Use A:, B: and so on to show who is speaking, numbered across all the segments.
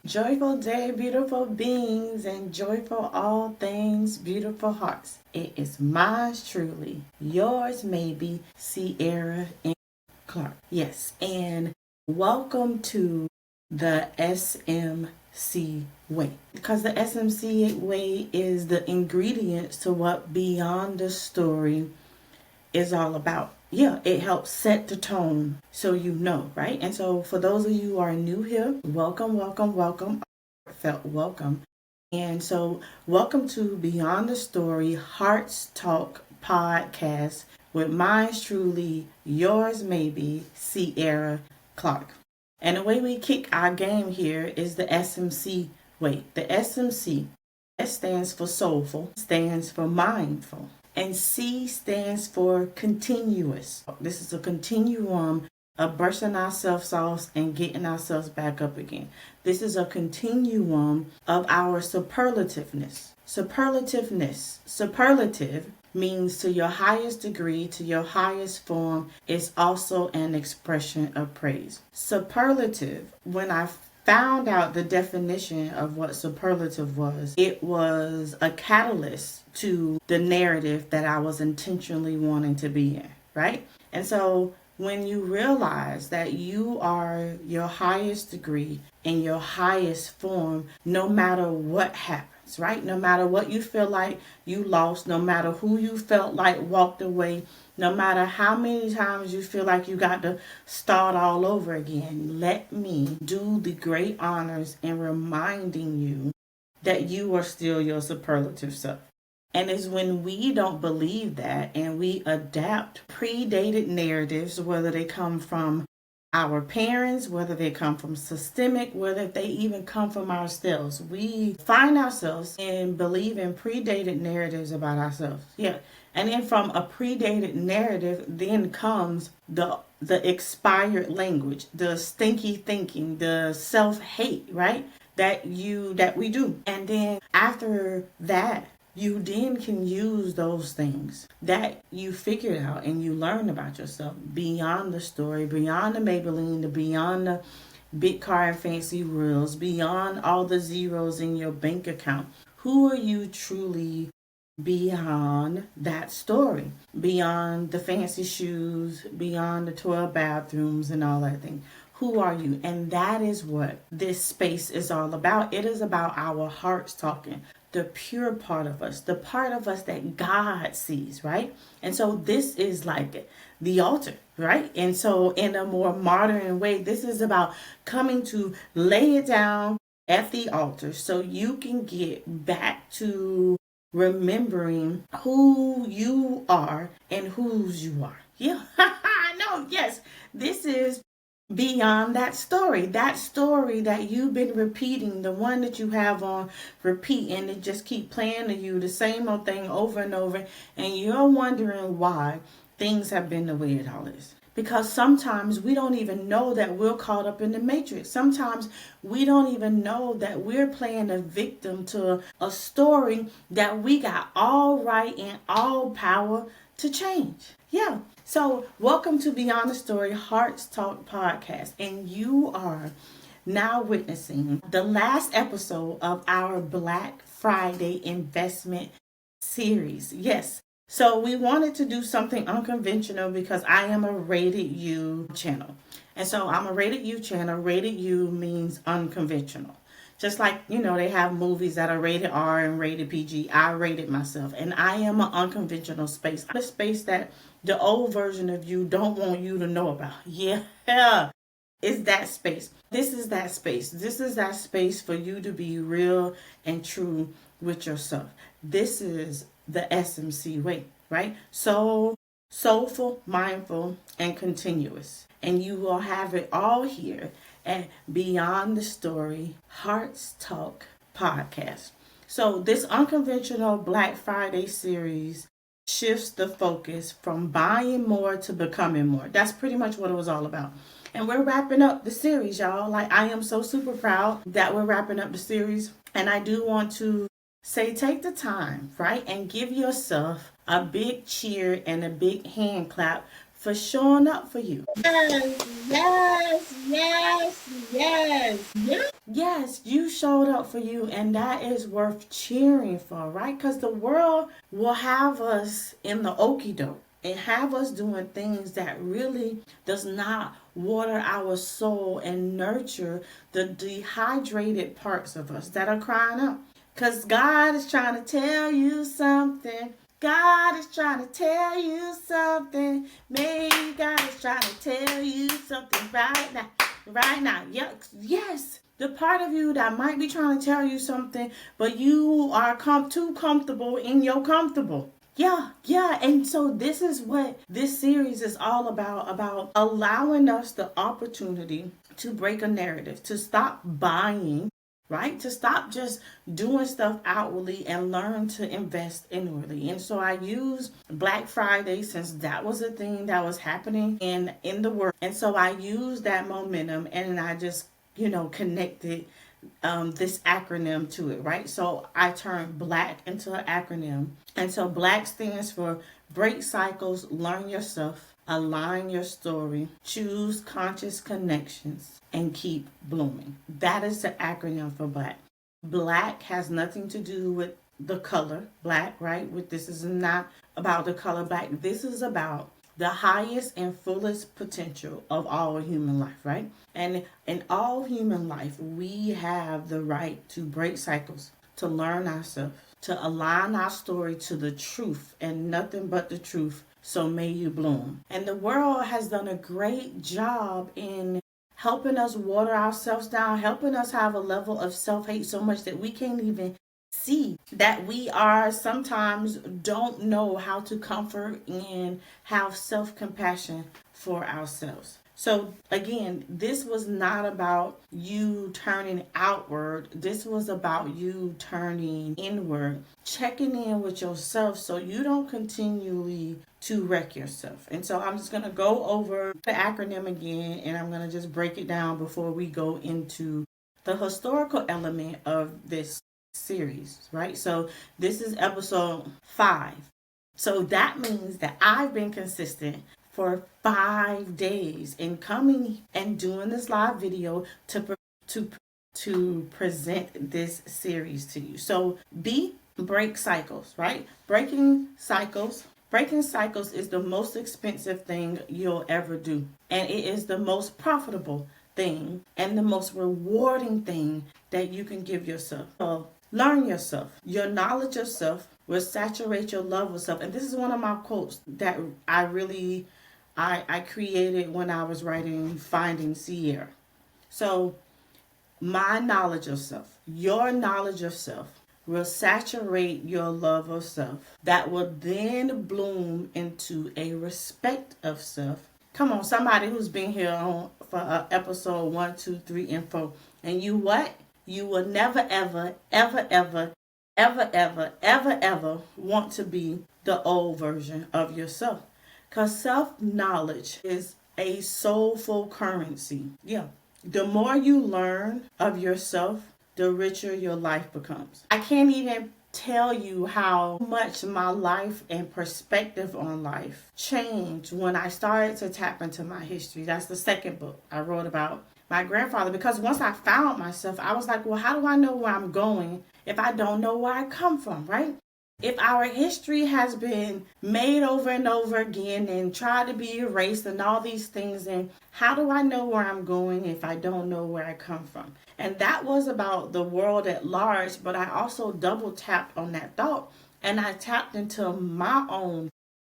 A: Joyful day, beautiful beings, and joyful all things, beautiful hearts. It is mine truly, yours maybe, Ciara M. Clark. Yes, and welcome to the SMC Way. Because the SMC Way is the ingredients to what Beyond the Story is all about. Yeah, it helps set the tone so you know, right? And so for those of you who are new here, welcome, welcome, welcome. Felt welcome. And so welcome to Beyond the Story Hearts Talk podcast with mine truly, yours maybe, Ciara Clark. And the way we kick our game here is the SMC way. The SMC, S stands for soulful, stands for mindful. And C stands for continuous. This is a continuum of bursting ourselves off and getting ourselves back up again. This is a continuum of our superlativeness. Superlative-ness. Superlative means to your highest degree, to your highest form, is also an expression of praise. Superlative, when I found out the definition of what superlative was, it was a catalyst to the narrative that I was intentionally wanting to be in, right? And so when you realize that you are your highest degree in your highest form, no matter what happens, right? No matter what you feel like you lost, no matter who you felt like walked away, no matter how many times you feel like you got to start all over again, let me do the great honors in reminding you that you are still your superlative self. And it's when we don't believe that and we adapt predated narratives, whether they come from our parents, whether they come from systemic, whether they even come from ourselves, we find ourselves in believing predated narratives about ourselves. Yeah. And then from a predated narrative, then comes the expired language, the stinky thinking, the self-hate, right? That we do. And then after that, you then can use those things that you figured out and you learn about yourself beyond the story, beyond the Maybelline, beyond the big car and fancy wheels, beyond all the zeros in your bank account. Who are you truly beyond that story? Beyond the fancy shoes, beyond the 12 bathrooms and all that thing. Who are you? And that is what this space is all about. It is about our hearts talking, the pure part of us, the part of us that God sees, right? And so this is like the altar, right? And so in a more modern way, this is about coming to lay it down at the altar so you can get back to remembering who you are and whose you are. Yeah, no, yes, this is beyond that story that you've been repeating, the one that you have on repeat, and it just keep playing to you the same old thing over and over, and you're wondering why things have been the way it all is. Because sometimes we don't even know that we're caught up in the matrix. Sometimes we don't even know that we're playing a victim to a story that we got all right and all power to change. Yeah. So welcome to Beyond the Story Hearts Talk podcast. And you are now witnessing the last episode of our Black Friday investment series. Yes. So we wanted to do something unconventional because I am a rated U channel. And so I'm a rated U channel. Rated U means unconventional. Just like, they have movies that are rated R and rated PG. I rated myself. And I am an unconventional space. A space that the old version of you don't want you to know about. Yeah. It's that space. This is that space. This is that space for you to be real and true with yourself. This is the SMC way, right? So soulful, mindful, and continuous. And you will have it all here at Beyond the Story Hearts Talk podcast. So this unconventional Black Friday series shifts the focus from buying more to becoming more. That's pretty much what it was all about. And we're wrapping up the series, y'all. Like, I am so super proud that we're wrapping up the series. And I do want to say, take the time, right? And give yourself a big cheer and a big hand clap for showing up for you.
B: Yes, yes, yes, yes, yes.
A: Yes, you showed up for you, and that is worth cheering for, right? Because the world will have us in the okie doke and have us doing things that really does not water our soul and nurture the dehydrated parts of us that are crying out. Because God is trying to tell you something. God is trying to tell you something. Maybe God is trying to tell you something right now. Right now. Yes. The part of you that might be trying to tell you something, but you are too comfortable in your comfortable. Yeah. And so this is what this series is all about allowing us the opportunity to break a narrative, to stop buying, right? To stop just doing stuff outwardly and learn to invest inwardly. And so I use Black Friday, since that was a thing that was happening in the world. And so I use that momentum and I just, connected this acronym to it, right? So I turned BLACK into an acronym. And so BLACK stands for break cycles, learn yourself, align your story, choose conscious connections, and keep blooming. That is the acronym for BLACK. Black has nothing to do with the color black, right? This is not about the color black. This is about the highest and fullest potential of all human life, right? And in all human life, we have the right to break cycles, to learn ourselves, to align our story to the truth and nothing but the truth. So may you bloom. And the world has done a great job in helping us water ourselves down, helping us have a level of self-hate so much that we can't even see that we are sometimes don't know how to comfort and have self-compassion for ourselves. So again, this was not about you turning outward. This was about you turning inward, checking in with yourself so you don't continually to wreck yourself. And so I'm just going to go over the acronym again and I'm going to just break it down before we go into the historical element of this series, right? So this is episode 5. So that means that I've been consistent for 5 days in coming and doing this live video to present this series to you. So break cycles, right? Breaking cycles is the most expensive thing you'll ever do, and it is the most profitable thing and the most rewarding thing that you can give yourself. So learn yourself. Your knowledge of self will saturate your love of self. And this is one of my quotes that I created when I was writing Finding Ciara. So my knowledge of self, your knowledge of self will saturate your love of self. That will then bloom into a respect of self. Come on, somebody who's been here on for episode 1, 2, 3, and 4. And you what? You will never, ever want to be the old version of yourself. Because self-knowledge is a soulful currency. Yeah. The more you learn of yourself, the richer your life becomes. I can't even tell you how much my life and perspective on life changed when I started to tap into my history. That's the second book I wrote about my grandfather, because once I found myself, I was like, well, how do I know where I'm going if I don't know where I come from, right? If our history has been made over and over again and tried to be erased and all these things, and how do I know where I'm going if I don't know where I come from? And that was about the world at large, but I also double tapped on that thought and I tapped into my own,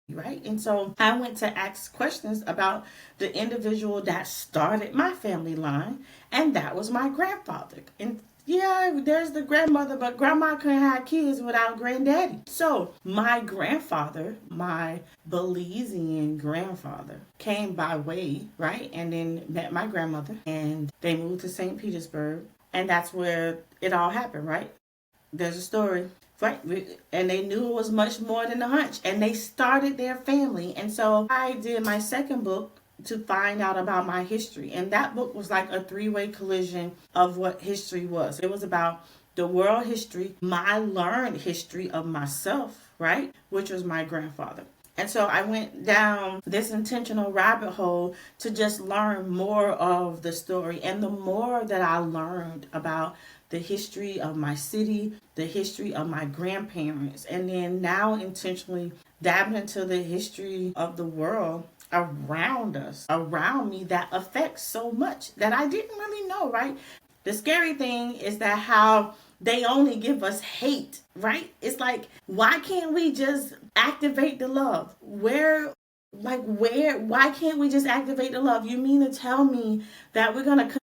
A: right? And so I went to ask questions about the individual that started my family line, and that was my grandfather. And yeah, there's the grandmother, but grandma couldn't have kids without granddaddy. So my grandfather, my Belizean grandfather, came by way, right? And then met my grandmother and they moved to St. Petersburg. And that's where it all happened, right? There's a story. Right. And they knew it was much more than a hunch. And they started their family. And so I did my second book to find out about my history. And that book was like a 3-way collision of what history was. It was about the world history, my learned history of myself, right? Which was my grandfather. And so I went down this intentional rabbit hole to just learn more of the story. And the more that I learned about the history of my city, the history of my grandparents, and then now intentionally dabbing into the history of the world around us, around me, that affects so much that I didn't really know, right? The scary thing is that how they only give us hate, right? It's like, why can't we just activate the love? Why can't we just activate the love? You mean to tell me that we're going to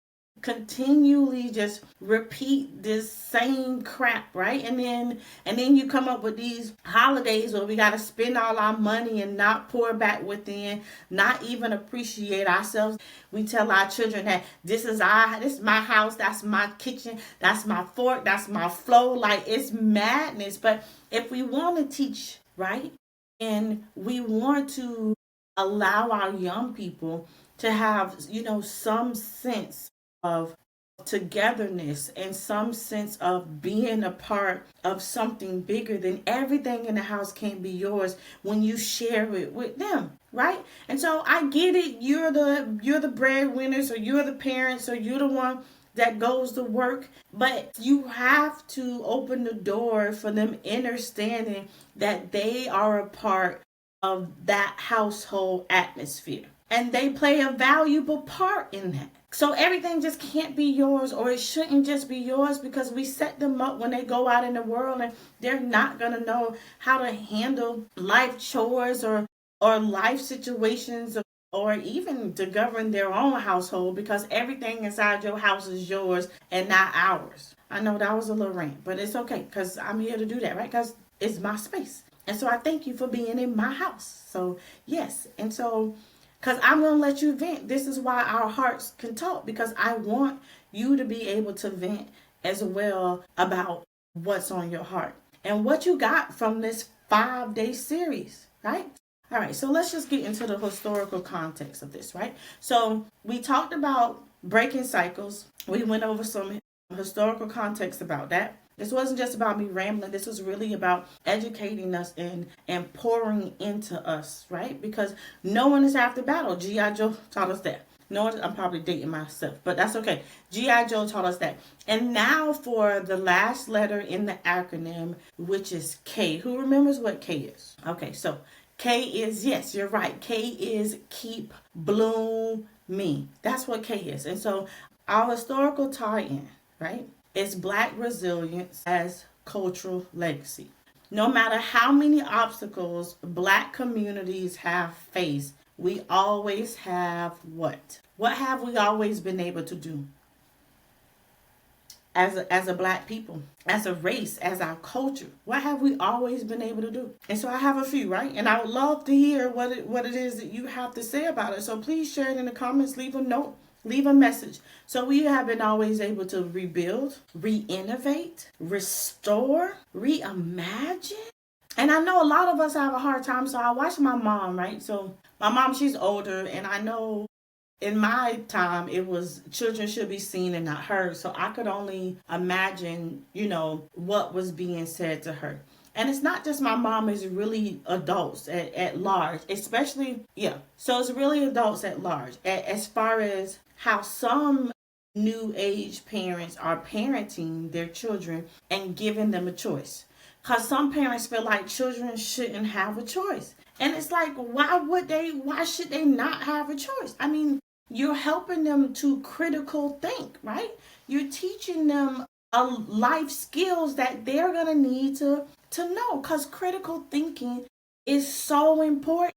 A: continually just repeat this same crap, right? And then you come up with these holidays where we got to spend all our money and not pour back within, not even appreciate ourselves. We tell our children that this is my house, that's my kitchen, that's my fork, that's my floor. Like, it's madness. But if we want to teach, right, and we want to allow our young people to have, some sense of togetherness and some sense of being a part of something bigger, then everything in the house can be yours when you share it with them, right? And so I get it, you're the breadwinners, or you're the parents, or you're the one that goes to work, but you have to open the door for them understanding that they are a part of that household atmosphere, and they play a valuable part in that. So everything just can't be yours, or it shouldn't just be yours, because we set them up when they go out in the world and they're not going to know how to handle life chores or life situations, or even to govern their own household, because everything inside your house is yours and not ours. I know that was a little rant, but it's okay, because I'm here to do that, right? Because it's my space. And so I thank you for being in my house. So, yes. And so, because I'm going to let you vent. This is why our hearts can talk, because I want you to be able to vent as well about what's on your heart and what you got from this 5-day series, right? All right, so let's just get into the historical context of this, right? So we talked about breaking cycles. We went over some historical context about that. This wasn't just about me rambling. This was really about educating us and pouring into us, right? Because no one is half the battle. G.I. Joe taught us that. No one, I'm probably dating myself, but that's okay. G.I. Joe taught us that. And now for the last letter in the acronym, which is K. Who remembers what K is? Okay, so K is, yes, you're right. K is keep blooming. That's what K is. And so our historical tie-in, right, is Black resilience as cultural legacy. No matter how many obstacles Black communities have faced, we always have what? What have we always been able to do? As a Black people, as a race, as our culture, what have we always been able to do? And so I have a few, right? And I would love to hear what it is that you have to say about it. So please share it in the comments, leave a note, leave a message. So we have been always able to rebuild, re-innovate, restore, reimagine. And I know a lot of us have a hard time. So I watch my mom, right? So my mom, she's older, and I know in my time it was children should be seen and not heard. So I could only imagine, what was being said to her. And it's not just my mom, it's really adults at large, especially, yeah. So it's really adults at large, as far as how some new age parents are parenting their children and giving them a choice. Because some parents feel like children shouldn't have a choice. And it's like, why should they not have a choice? I mean, you're helping them to critical think, right? You're teaching them life skills that they're going to need to know, because critical thinking is so important.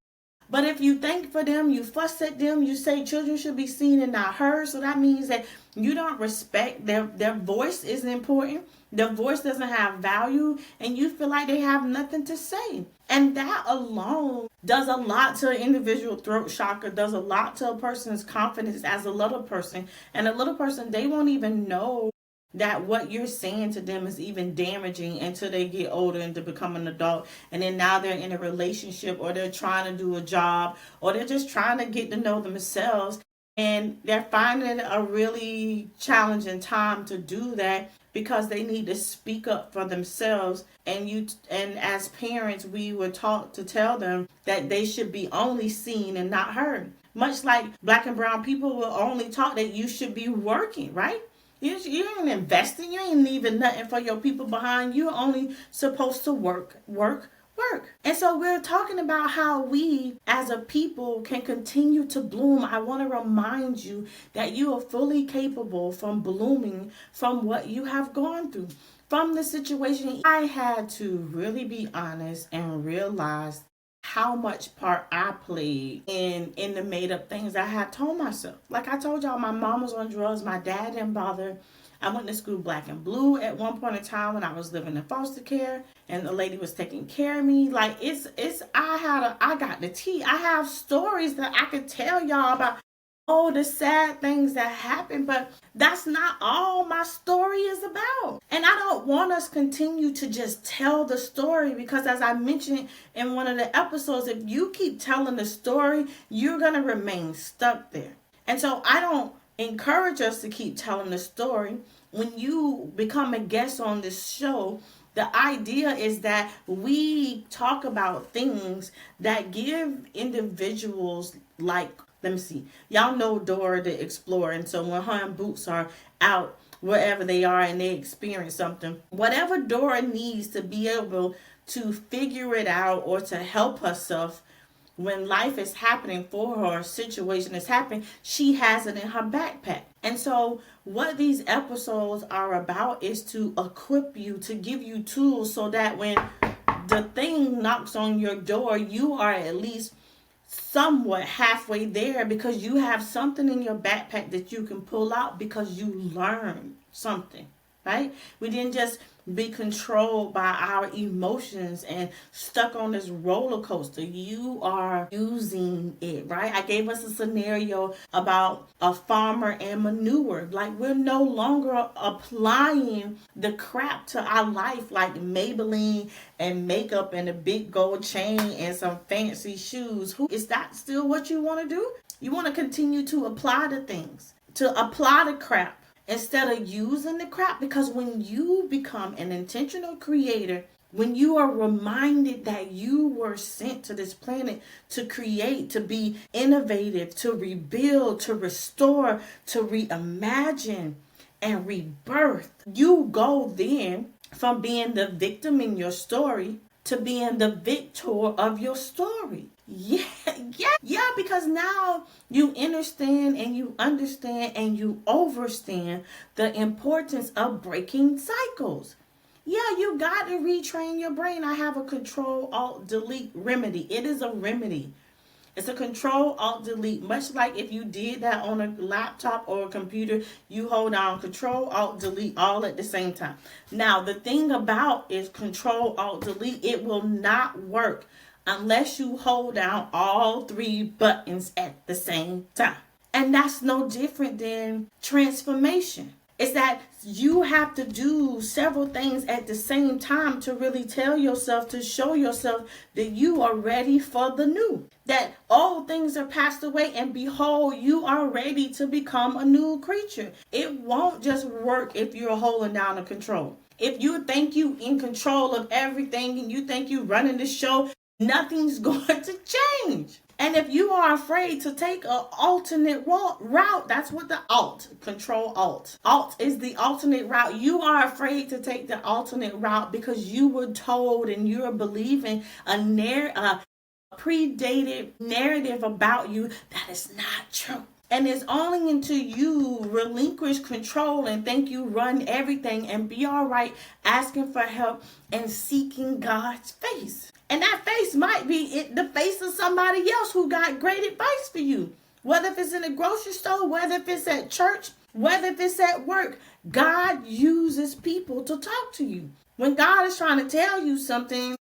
A: But if you think for them, you fuss at them, you say children should be seen and not heard. So that means that you don't respect their voice is important. Their voice doesn't have value, and you feel like they have nothing to say. And that alone does a lot to an individual throat chakra, does a lot to a person's confidence as a little person. And a little person, they won't even know that what you're saying to them is even damaging until they get older and to become an adult. And then now they're in a relationship, or they're trying to do a job, or they're just trying to get to know themselves. And they're finding a really challenging time to do that, because they need to speak up for themselves. And as parents, we were taught to tell them that they should be only seen and not heard. Much like black and brown people were only taught that you should be working, right? You ain't investing. You ain't leaving nothing for your people behind. You're only supposed to work, work, work. And so we're talking about how we as a people can continue to bloom. I want to remind you that you are fully capable from blooming from what you have gone through. From the situation, I had to really be honest and realize how much part I played in the made up things I had told myself. Like I told y'all, my mom was on drugs, my dad didn't bother. I went to school black and blue at one point in time when I was living in foster care, and the lady was taking care of me. Like I got the tea. I have stories that I could tell y'all about all the sad things that happened, but that's not all my story is about. And I don't want us continue to just tell the story, because as I mentioned in one of the episodes, if you keep telling the story, you're going to remain stuck there. And so I don't encourage us to keep telling the story. When you become a guest on this show, the idea is that we talk about things that give individuals, like, let me see, y'all know Dora the Explorer. And so when her and Boots are out wherever they are and they experience something, whatever Dora needs to be able to figure it out or to help herself when life is happening for her, a situation is happening, she has it in her backpack. And so what these episodes are about is to equip you, to give you tools so that when the thing knocks on your door, you are at least somewhat halfway there, because you have something in your backpack that you can pull out because you learned something, right? We didn't just be controlled by our emotions and stuck on this roller coaster. You are using it, right? I gave us a scenario about a farmer and manure. Like, we're no longer applying the crap to our life like Maybelline and makeup and a big gold chain and some fancy shoes. Is that still what you want to do? You want to continue to apply the things, to apply the crap, instead of using the crap. Because when you become an intentional creator, when you are reminded that you were sent to this planet to create, to be innovative, to rebuild, to restore, to reimagine and rebirth, you go then from being the victim in your story to being the victor of your story. Yeah, because now you understand and you overstand the importance of breaking cycles. Yeah, you got to retrain your brain. I have a Control Alt Delete remedy. It is a remedy. It's a Control Alt Delete. Much like if you did that on a laptop or a computer, you hold down Control Alt Delete all at the same time. Now, the thing about is Control Alt Delete, it will not work unless you hold down all three buttons at the same time. And that's no different than transformation. It's that you have to do several things at the same time to really tell yourself, to show yourself that you are ready for the new. That all things are passed away and behold, you are ready to become a new creature. It won't just work if you're holding down the control. If you think you in control of everything and you think you running the show, nothing's going to change. And if you are afraid to take an alternate route, that's what the Control Alt is, the alternate route. You are afraid to take the alternate route because you were told and you're believing a predated narrative about you that is not true. And it's only until you relinquish control and think you run everything and be all right asking for help and seeking God's face. And that face might be the face of somebody else who got great advice for you. Whether if it's in a grocery store, whether if it's at church, whether if it's at work, God uses people to talk to you. When God is trying to tell you something,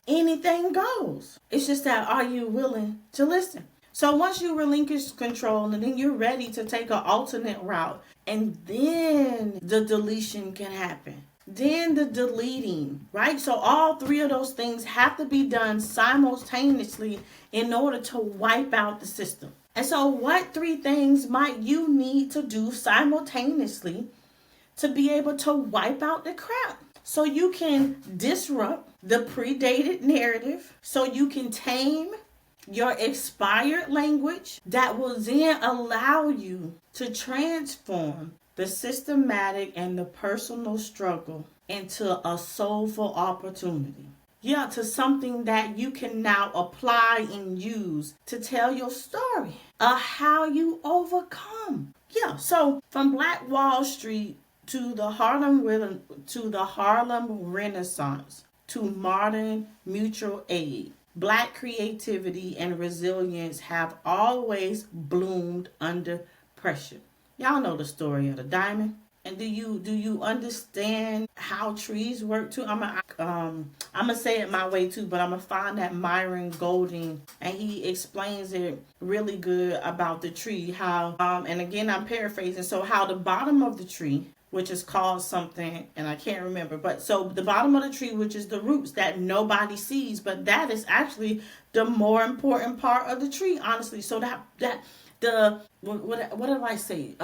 A: anything goes. It's just that, are you willing to listen? So once you relinquish control and then you're ready to take an alternate route, and then the deletion can happen. Then the deleting, right? So all three of those things have to be done simultaneously in order to wipe out the system. And so what three things might you need to do simultaneously to be able to wipe out the crap. So you can disrupt the predated narrative, so you can tame your expired language that will then allow you to transform the systematic and the personal struggle into a soulful opportunity. Yeah, to something that you can now apply and use to tell your story of how you overcome. Yeah, so from Black Wall Street to the Harlem Renaissance to modern mutual aid, Black creativity and resilience have always bloomed under pressure. Y'all know the story of the diamond. And do you understand how trees work too? I'm gonna say it my way too, but I'm gonna find that Myron Golding, and he explains it really good about the tree. How and again I'm paraphrasing. So how the bottom of the tree, which is called something, and I can't remember, but so the bottom of the tree, which is the roots that nobody sees, but that is actually the more important part of the tree, honestly. So that the what did I say?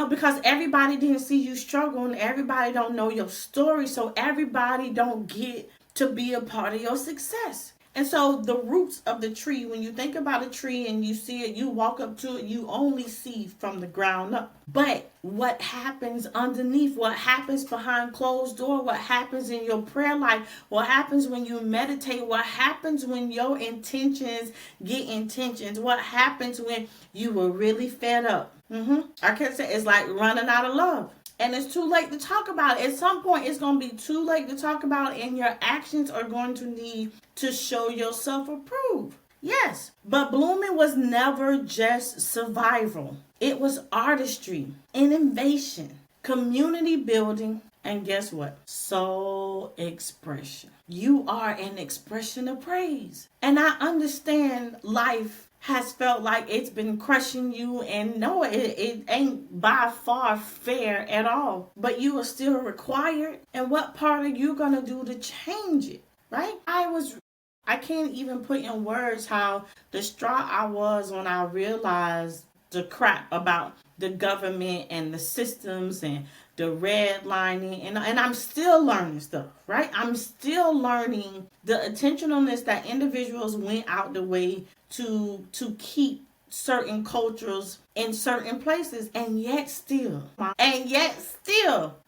A: Because everybody didn't see you struggle, and everybody don't know your story, so everybody don't get to be a part of your success. And so the roots of the tree, when you think about a tree and you see it, you walk up to it, you only see from the ground up. But what happens underneath, what happens behind closed door, what happens in your prayer life, what happens when you meditate, what happens when your intentions get intentions, what happens when you were really fed up. I can say it's like running out of love. And it's too late to talk about it. At some point, it's going to be too late to talk about it, and your actions are going to need to show yourself approved. Yes, but blooming was never just survival. It was artistry, innovation, community building, and guess what? Soul expression. You are an expression of praise. And I understand life has felt like it's been crushing you, and no, it ain't by far fair at all, but you are still required. And what part are you gonna do to change it, right? I can't even put in words how distraught I was when I realized the crap about the government and the systems and the redlining, and I'm still learning stuff, right? I'm still learning the intentionalness that individuals went out the way to keep certain cultures in certain places, and yet still,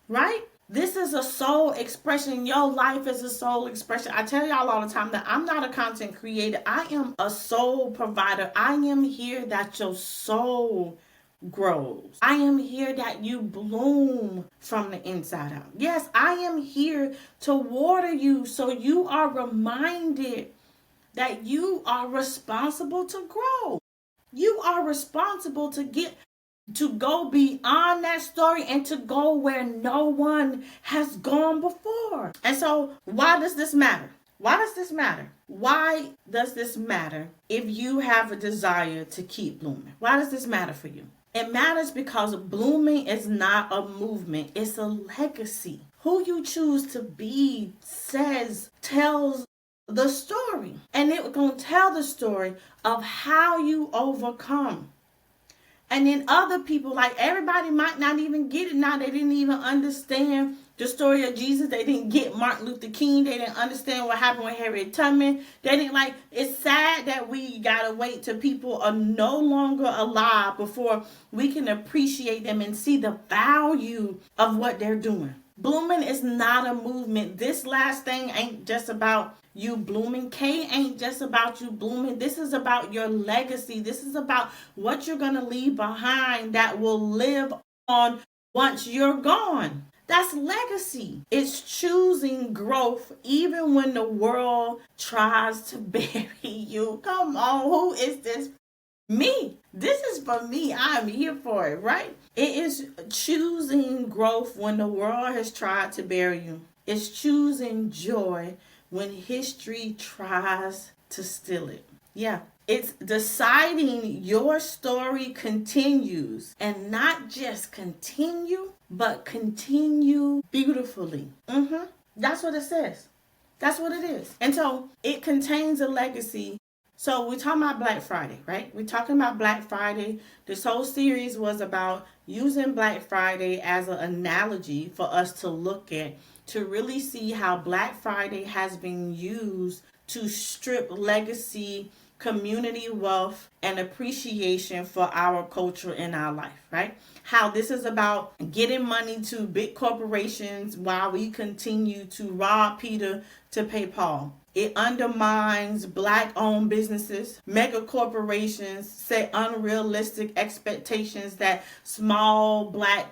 A: right? This is a soul expression. Your life is a soul expression. I tell y'all all the time that I'm not a content creator. I am a soul provider. I am here that your soul grows. I am here that you bloom from the inside out. Yes, I am here to water you so you are reminded that you are responsible to grow. You are responsible to go beyond that story and to go where no one has gone before. And so, why does this matter? Why does this matter? Why does this matter if you have a desire to keep blooming? Why does this matter for you? It matters because blooming is not a movement, it's a legacy. Who you choose to be tells the story. And it going to tell the story of how you overcome. And then other people, like everybody might not even get it now. They didn't even understand the story of Jesus. They didn't get Martin Luther King. They didn't understand what happened with Harriet Tubman. They didn't it's sad that we got to wait till people are no longer alive before we can appreciate them and see the value of what they're doing. Blooming is not a movement. This last thing ain't just about you blooming. K ain't just about you blooming. This is about your legacy. This is about what you're going to leave behind that will live on once you're gone. That's legacy. It's choosing growth even when the world tries to bury you. Come on, who is this? Me. This is for me. I'm here for it, right? It is choosing growth when the world has tried to bury you. It's choosing joy when history tries to steal it. Yeah. It's deciding your story continues, and not just continue, but continue beautifully. That's what it says. That's what it is. And so it contains a legacy So we're talking about Black Friday, right? We're talking about Black Friday. This whole series was about using Black Friday as an analogy for us to look at, to really see how Black Friday has been used to strip legacy, community wealth, and appreciation for our culture in our life, right? How this is about getting money to big corporations while we continue to rob Peter to pay Paul. It undermines Black owned businesses. Mega corporations set unrealistic expectations that small Black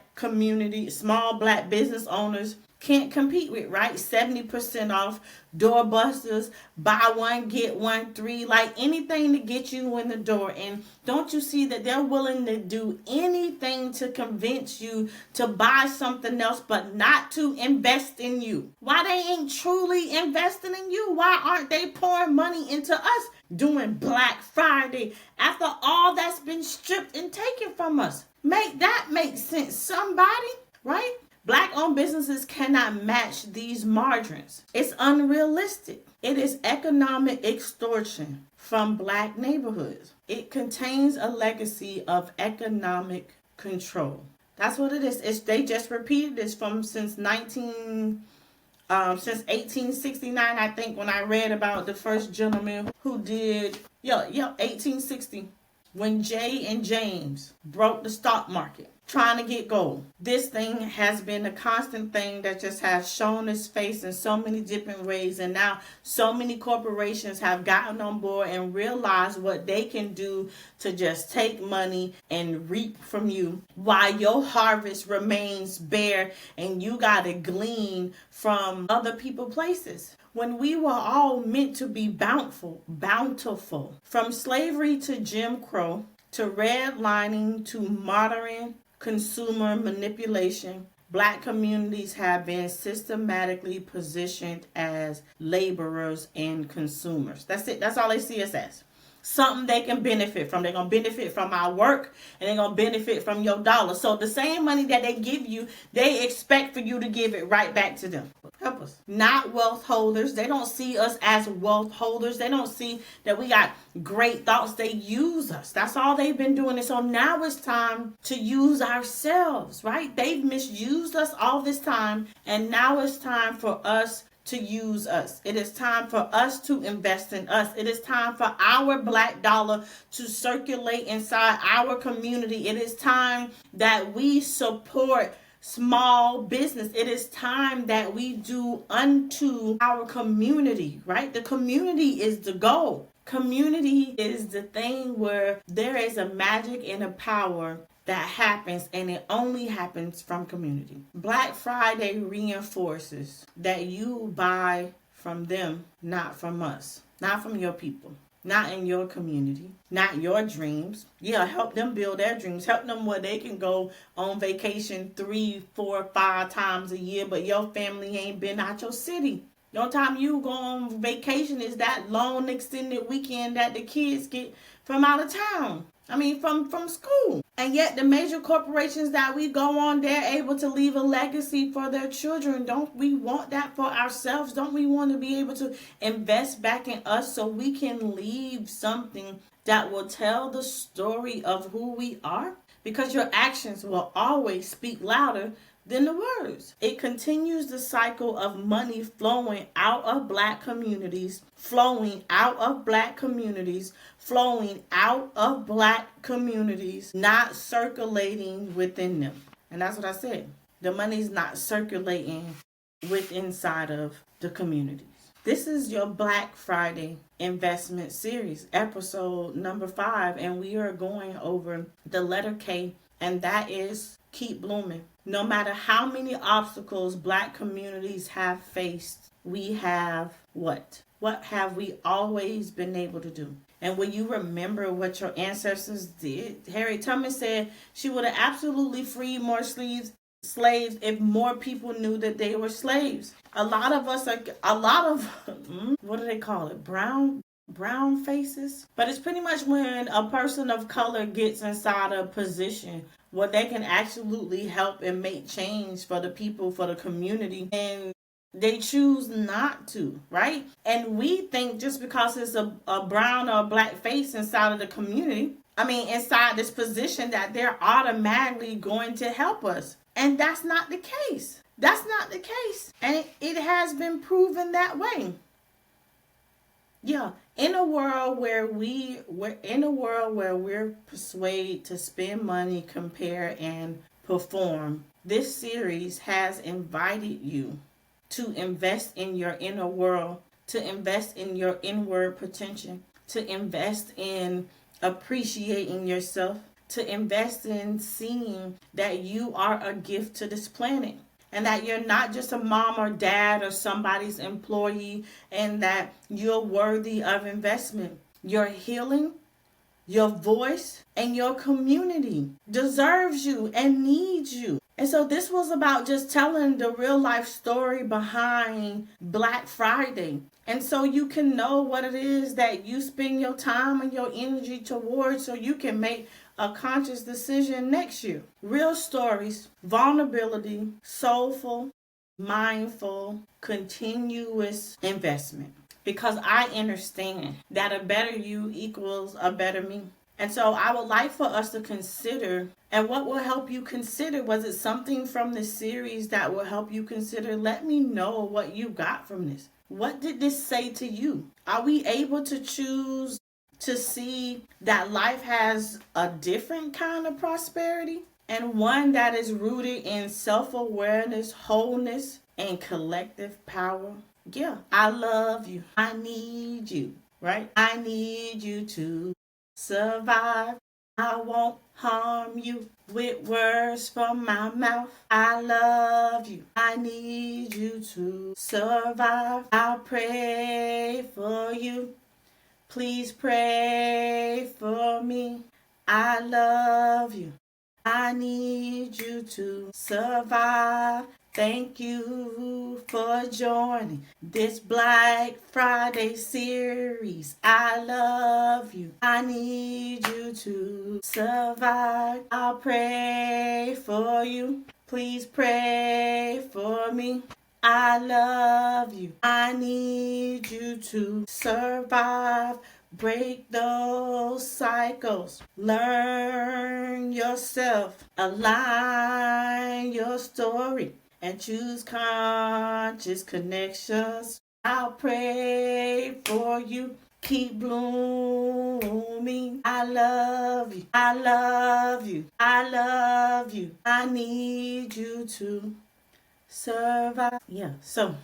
A: business owners can't compete with, right? 70% off, doorbusters, buy one, get one, three, like anything to get you in the door. And don't you see that they're willing to do anything to convince you to buy something else, but not to invest in you? Why they ain't truly investing in you? Why aren't they pouring money into us doing Black Friday after all that's been stripped and taken from us? Make that make sense, somebody, right? Black owned businesses cannot match these margins. It's unrealistic. It is economic extortion from Black neighborhoods. It contains a legacy of economic control. That's what it is. They just repeated this since 1869, I think, when I read about the first gentleman who did, 1860, when Jay and James broke the stock market trying to get gold. This thing has been a constant thing that just has shown its face in so many different ways, and now so many corporations have gotten on board and realized what they can do to just take money and reap from you while your harvest remains bare and you gotta glean from other people's places. When we were all meant to be bountiful. From slavery to Jim Crow, to redlining, to modern consumer manipulation, Black communities have been systematically positioned as laborers and consumers. That's it. That's all they see us as. Something they can benefit from. They're going to benefit from our work, and they're going to benefit from your dollar. So the same money that they give you, they expect for you to give it right back to them. Help us. Not wealth holders. They don't see us as wealth holders. They don't see that we got great thoughts. They use us. That's all they've been doing. And so now it's time to use ourselves, right? They've misused us all this time, and now it's time for us to use us. It is time for us to invest in us. It is time for our Black dollar to circulate inside our community. It is time that we support small business. It is time that we do unto our community, right? The community is the goal. Community is the thing where there is a magic and a power that happens, and it only happens from community. Black Friday reinforces that you buy from them, not from us, not from your people, not in your community, not your dreams. Yeah, help them build their dreams. Help them where they can go on vacation 3, 4, 5 times a year, but your family ain't been out your city. The only time you go on vacation is that long extended weekend that the kids get from out of town. From school. And yet the major corporations that we go on, they're able to leave a legacy for their children. Don't we want that for ourselves? Don't we want to be able to invest back in us so we can leave something that will tell the story of who we are? Because your actions will always speak louder than the words. It continues the cycle of money flowing out of Black communities, flowing out of Black communities, flowing out of Black communities, not circulating within them. And that's what I said. The money's not circulating inside of the communities. This is your Black Friday investment series, episode number 5, and we are going over the letter K, and that is keep blooming. No matter how many obstacles Black communities have faced, we have what? What have we always been able to do? And will you remember what your ancestors did? Harriet Tubman said she would have absolutely freed more slaves if more people knew that they were slaves. A lot of what do they call it? Brown faces. But it's pretty much when a person of color gets inside a position where they can absolutely help and make change for the people, for the community. And They choose not to, right? And we think just because it's a brown or a black face inside of the community, inside this position, that they're automatically going to help us. And that's not the case. That's not the case. And it has been proven that way. Yeah, in a world where we're persuaded to spend money, compare, and perform, this series has invited you to invest in your inner world, to invest in your inward potential, to invest in appreciating yourself, to invest in seeing that you are a gift to this planet, and that you're not just a mom or dad or somebody's employee, and that you're worthy of investment. Your healing, your voice, and your community deserves you and needs you. And so this was about just telling the real life story behind Black Friday. And so you can know what it is that you spend your time and your energy towards, so you can make a conscious decision next year. Real stories, vulnerability, soulful, mindful, continuous investment. Because I understand that a better you equals a better me. And so I would like for us to consider, and what will help you consider? Was it something from this series that will help you consider? Let me know what you got from this. What did this say to you? Are we able to choose to see that life has a different kind of prosperity, and one that is rooted in self-awareness, wholeness, and collective power? Yeah, I love you. I need you, right? I need you to survive. I won't harm you with words from my mouth. I love you. I need you to survive. I'll pray for you. Please pray for me. I love you. I need you to survive. Thank you for joining this Black Friday series. I love you. I need you to survive. I'll pray for you. Please pray for me. I love you. I need you to survive. Break those cycles. Learn yourself. Align your story. And choose conscious connections. I'll pray for you. Keep blooming. I love you. I love you. I love you. I need you to survive. Yeah, so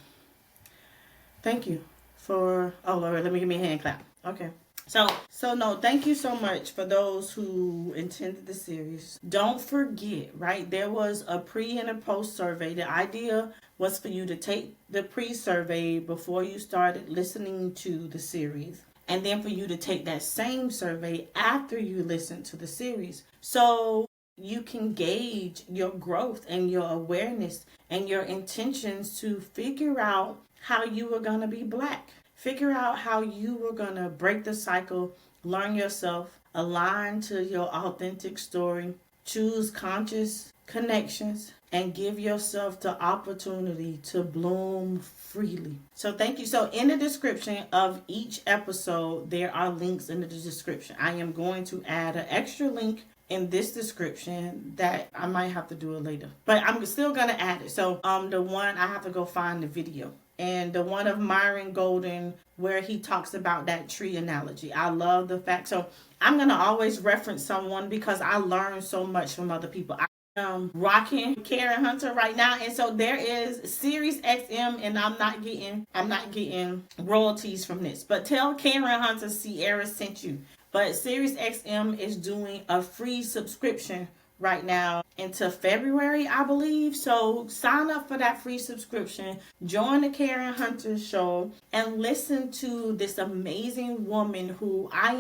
A: thank you for, oh Lord, let me give me a hand clap. Okay. So no, thank you so much for those who attended the series. Don't forget, right? There was a pre and a post survey. The idea was for you to take the pre-survey before you started listening to the series, and then for you to take that same survey after you listen to the series. So you can gauge your growth and your awareness and your intentions to figure out how you are going to be Black. Figure out how you are going to break the cycle, learn yourself, align to your authentic story, choose conscious connections, and give yourself the opportunity to bloom freely. So thank you. So in the description of each episode, there are links in the description. I am going to add an extra link in this description that I might have to do it later, but I'm still gonna add it. So the one, I have to go find the video, and the one of Myron Golden where he talks about that tree analogy. I love the fact. So I'm gonna always reference someone because I learn so much from other people. I'm rocking Karen Hunter right now, and so there is Sirius XM, and I'm not getting royalties from this, but tell Karen Hunter Ciara sent you. But Sirius XM is doing a free subscription right now into February, I believe. So sign up for that free subscription, join the Karen Hunter show, and listen to this amazing woman who I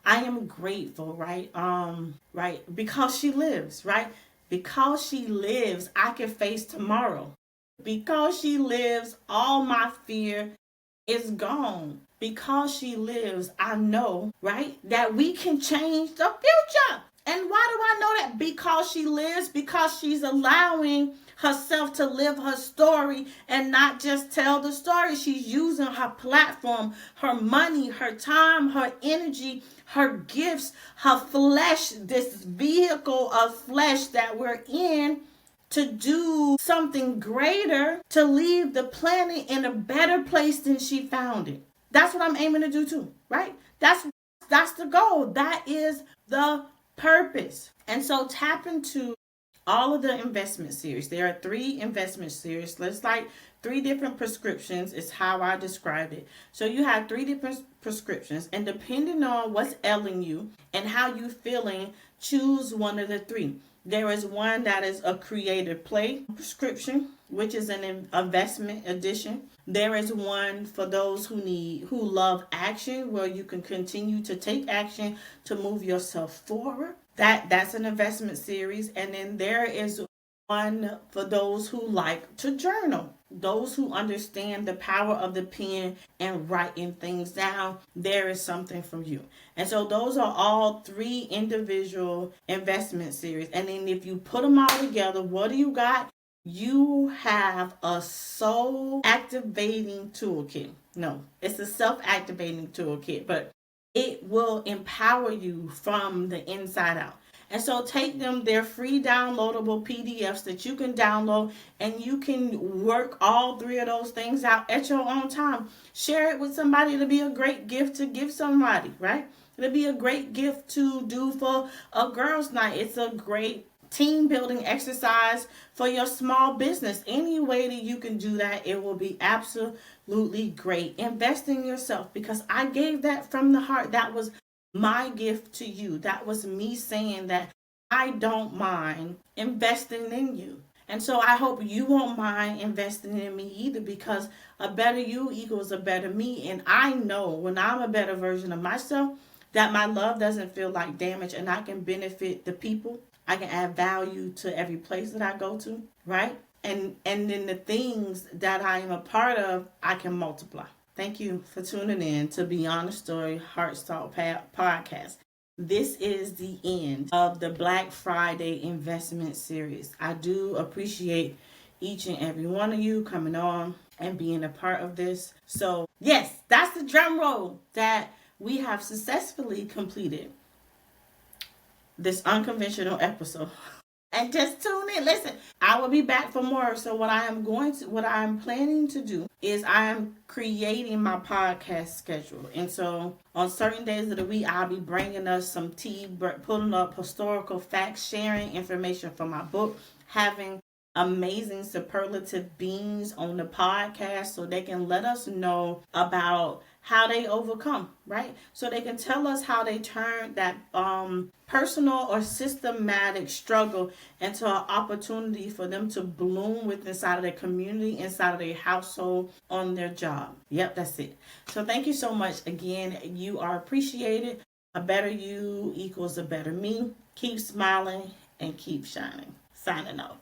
A: am grateful, right? Right, because she lives, right? Because she lives, I can face tomorrow. Because she lives, all my fear is gone. Because she lives, I know, right, that we can change the future. And why do I know that? Because she lives, because she's allowing herself to live her story and not just tell the story. She's using her platform, her money, her time, her energy, her gifts, her flesh, this vehicle of flesh that we're in, to do something greater, to leave the planet in a better place than she found it. That's what I'm aiming to do too, right? That's the goal. That is the purpose. And so tap into all of the investment series. There are 3 investment series. Let's like 3 different prescriptions is how I describe it. So you have 3 different prescriptions, and depending on what's ailing you and how you feeling, choose one of the 3. There is one that is a creative play prescription, which is an investment edition. There is one for those who love action, where you can continue to take action to move yourself forward. That's an investment series. And then there is one for those who like to journal, those who understand the power of the pen and writing things down. There is something from you. And so those are all 3 individual investment series. And then if you put them all together, what do you got? You have a soul activating toolkit. No, it's a self-activating toolkit, but it will empower you from the inside out. And so take them, they're free downloadable PDFs that you can download, and you can work all 3 of those things out at your own time. Share it with somebody. It'll be a great gift to give somebody, right? It'll be a great gift to do for a girls' night. It's a great team building exercise for your small business. Any way that you can do that, it will be absolutely great. Invest in yourself, because I gave that from the heart. That was my gift to you. That was me saying that I don't mind investing in you. And so I hope you won't mind investing in me either, because a better you equals a better me. And I know when I'm a better version of myself, that my love doesn't feel like damage, and I can benefit the people. I can add value to every place that I go to, right? And then the things that I am a part of, I can multiply. Thank you for tuning in to Beyond the Story Heart Salt Podcast. This is the end of the Black Friday investment series. I do appreciate each and every one of you coming on and being a part of this. So yes, that's the drum roll that we have successfully completed this unconventional episode. And just tune in. Listen, I will be back for more. So what I'm planning to do is I am creating my podcast schedule. And so on certain days of the week, I'll be bringing us some tea, pulling up historical facts, sharing information from my book, having amazing superlative beings on the podcast so they can let us know about how they overcome, right? So they can tell us how they turn that personal or systematic struggle into an opportunity for them to bloom with inside of their community, inside of their household, on their job. Yep, that's it. So thank you so much. Again, you are appreciated. A better you equals a better me. Keep smiling and keep shining. Signing off.